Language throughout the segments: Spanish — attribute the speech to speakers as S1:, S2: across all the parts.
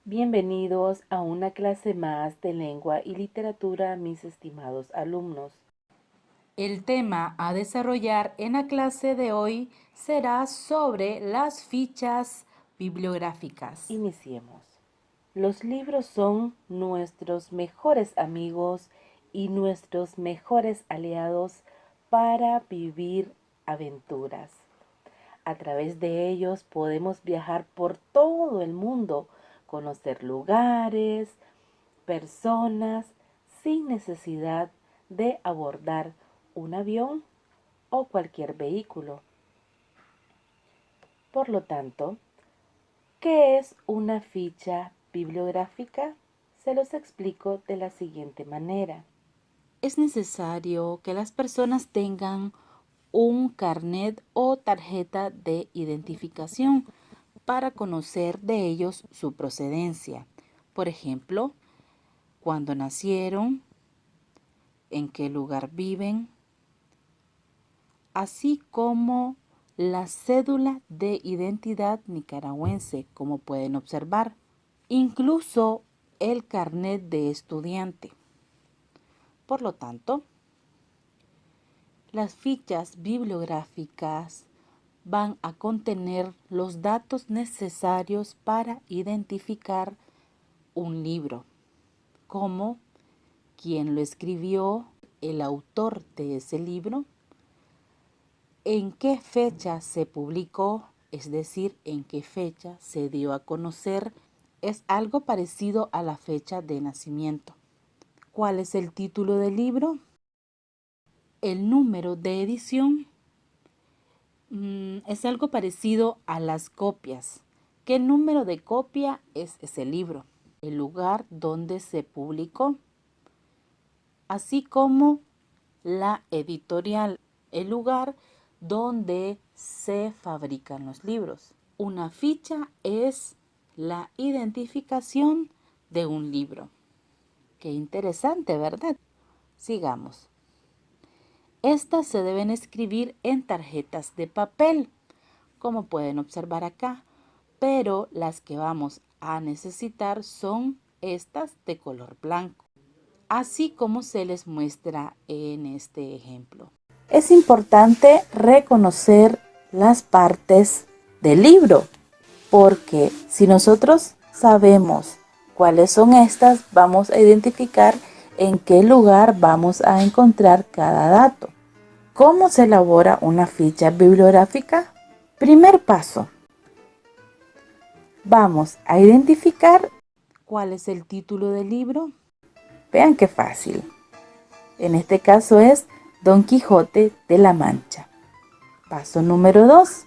S1: Bienvenidos a una clase más de lengua y literatura, mis estimados alumnos.
S2: El tema a desarrollar en la clase de hoy será sobre las fichas bibliográficas.
S1: Iniciemos. Los libros son nuestros mejores amigos y nuestros mejores aliados para vivir aventuras. A través de ellos podemos viajar por todo el mundo, conocer lugares, personas, sin necesidad de abordar un avión o cualquier vehículo. Por lo tanto, ¿qué es una ficha bibliográfica? Se los explico de la siguiente manera.
S2: Es necesario que las personas tengan un carnet o tarjeta de identificación para conocer de ellos su procedencia. Por ejemplo, cuándo nacieron, en qué lugar viven, así como la cédula de identidad nicaragüense, como pueden observar, incluso el carnet de estudiante. Por lo tanto, las fichas bibliográficas van a contener los datos necesarios para identificar un libro, como quién lo escribió, el autor de ese libro, en qué fecha se publicó, es decir, en qué fecha se dio a conocer. Es algo parecido a la fecha de nacimiento. ¿Cuál es el título del libro? El número de edición. Es algo parecido a las copias. ¿Qué número de copia es ese libro? El lugar donde se publicó, así como la editorial, el lugar donde se fabrican los libros. Una ficha es la identificación de un libro. Qué interesante, ¿verdad? Sigamos. Estas se deben escribir en tarjetas de papel, como pueden observar acá, pero las que vamos a necesitar son estas de color blanco, así como se les muestra en este ejemplo.
S1: Es importante reconocer las partes del libro, porque si nosotros sabemos cuáles son estas, vamos a identificar en qué lugar vamos a encontrar cada dato. ¿Cómo se elabora una ficha bibliográfica? Primer paso. Vamos a identificar
S2: ¿Cuál es el título del libro?
S1: Vean qué fácil. En este caso es Don Quijote de la Mancha. Paso número 2.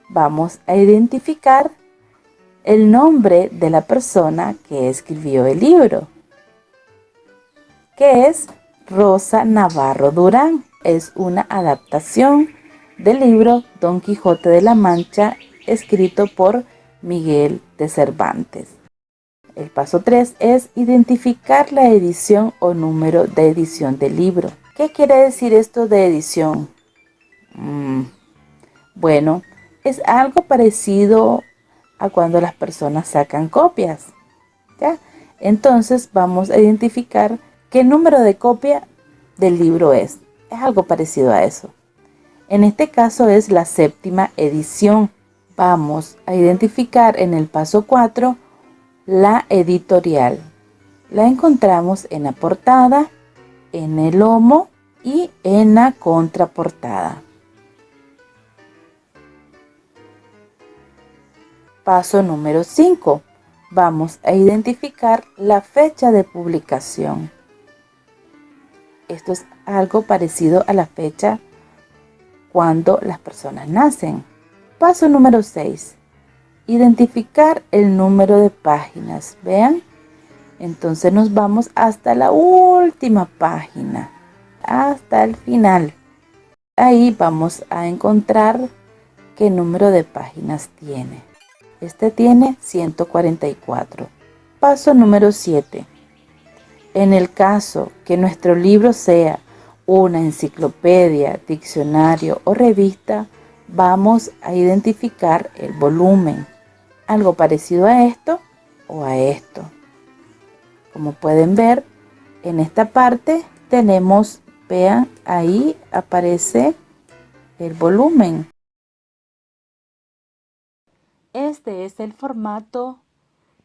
S1: Vamos a identificar el nombre de la persona que escribió el libro, que es Rosa Navarro Durán. Es una adaptación del libro Don Quijote de la Mancha, escrito por Miguel de Cervantes. El paso 3 es identificar la edición o número de edición del libro. ¿Qué quiere decir esto de edición? Bueno, es algo parecido a cuando las personas sacan copias, ¿ya? Entonces vamos a identificar qué número de copia del libro es. Es algo parecido a eso. En este caso es la 7ª edición. Vamos a identificar en el paso 4 la editorial. La encontramos en la portada, en el lomo y en la contraportada. Paso número 5. Vamos a identificar la fecha de publicación. Esto es algo parecido a la fecha cuando las personas nacen. Paso número 6. Identificar el número de páginas. Vean, entonces nos vamos hasta la última página, hasta el final. Ahí vamos a encontrar qué número de páginas tiene. Este tiene 144. Paso número 7. En el caso que nuestro libro sea una enciclopedia, diccionario o revista, vamos a identificar el volumen. Algo parecido a esto o a esto. Como pueden ver, en esta parte tenemos, vean, ahí aparece el volumen.
S2: Este es el formato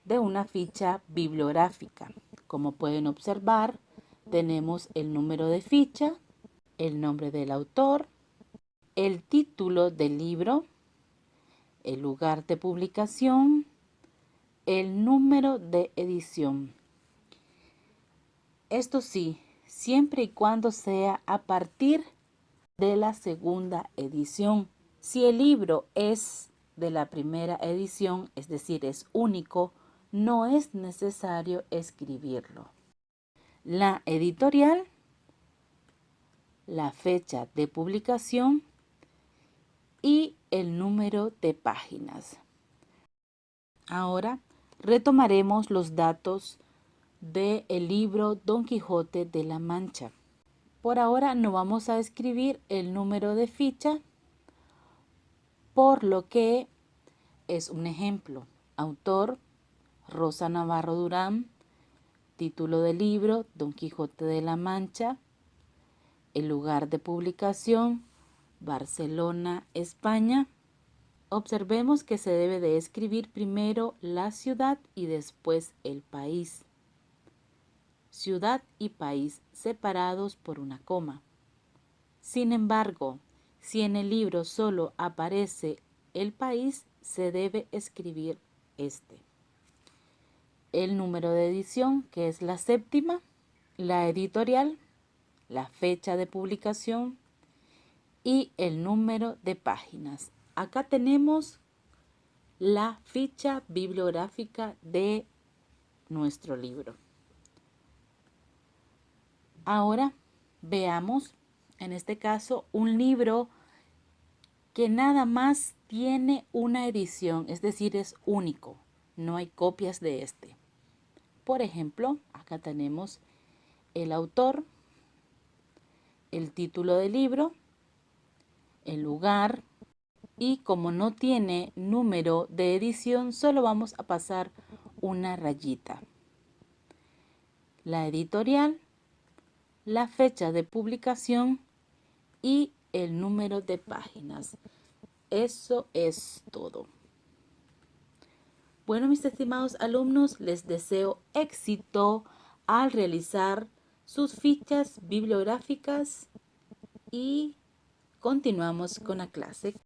S2: de una ficha bibliográfica. Como pueden observar, tenemos el número de ficha, el nombre del autor, el título del libro, el lugar de publicación, el número de edición. Esto sí, siempre y cuando sea a partir de la segunda edición. Si el libro es de la primera edición, es decir, es único, no es necesario escribirlo. La editorial, la fecha de publicación y el número de páginas. Ahora retomaremos los datos del libro Don Quijote de la Mancha. Por ahora no vamos a escribir el número de ficha, por lo que es un ejemplo. Autor, Rosa Navarro Durán. Título del libro, Don Quijote de la Mancha. El lugar de publicación, Barcelona, España. Observemos que se debe de escribir primero la ciudad y después el país. Ciudad y país separados por una coma. Sin embargo, si en el libro solo aparece el país, se debe escribir este. El número de edición, que es la séptima, la editorial, la fecha de publicación y el número de páginas. Acá tenemos la ficha bibliográfica de nuestro libro. Ahora veamos, en este caso, un libro que nada más tiene una edición, es decir, es único. No hay copias de este. Por ejemplo, acá tenemos el autor, el título del libro, el lugar, y como no tiene número de edición, solo vamos a pasar una rayita. La editorial, la fecha de publicación y el número de páginas. Eso es todo. Bueno, mis estimados alumnos, les deseo éxito al realizar sus fichas bibliográficas y continuamos con la clase.